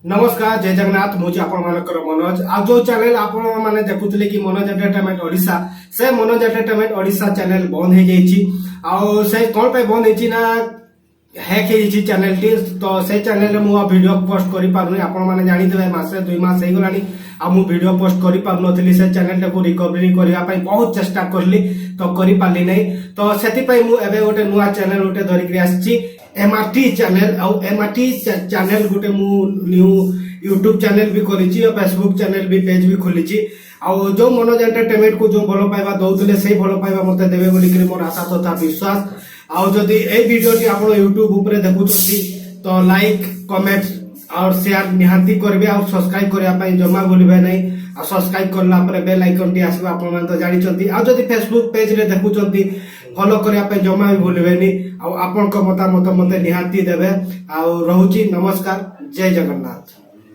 नमस्कार जय जगन्नाथ मुझे आपण मानकर मनोज आ जो चैनल आपण माने देखुतले कि मनोज एंटरटेनमेंट ओडिशा से मनोज एंटरटेनमेंट ओडिशा चैनल बंद हो जाइछि आ से कोन पे बंद होइछि ना हैक होइछि चैनल टी तो से चैनल रे मु वीडियो पोस्ट करि पारुनी आपण माने जानि देबे मासे 2 मास हे गलानी आ मु वीडियो पोस्ट करि पारु नथली से चैनल को रिकवरी करिया पई बहुत चेष्टा करली तो करि पाली नै तो सेति पई मु एबे गोटे नुवा चैनल गोटे धरि के आछि एमआरटी चैनल आउ एमआरटी चैनल गोटे मु न्यू यूट्यूब चैनल भी खोली और फेसबुक चैनल भी पेज भी खोली आउ जो मनोज एंटरटेनमेंट को जो भल पाइबा दउतले से भल पाइबा मते देबे बोली कि मोर आशा तथा विश्वास आउ जदी ए वीडियो टी आपण यूट्यूब ऊपर देखुछथि तो लाइक कमेंट और शेयर निहाती करबे और सब्सक्राइब करिया पई जमा भूलिबे नै आ सब्सक्राइब करला पर बेल आइकन टी आसीबा आपण मन तो जानि छथि आ जदी फेसबुक पेज रे देखुछथि फॉलो करिया पई जमा भी भूलिबेनी आ आपण को मतामत मते निहाती देबे आ रहूची नमस्कार जय जगन्नाथ।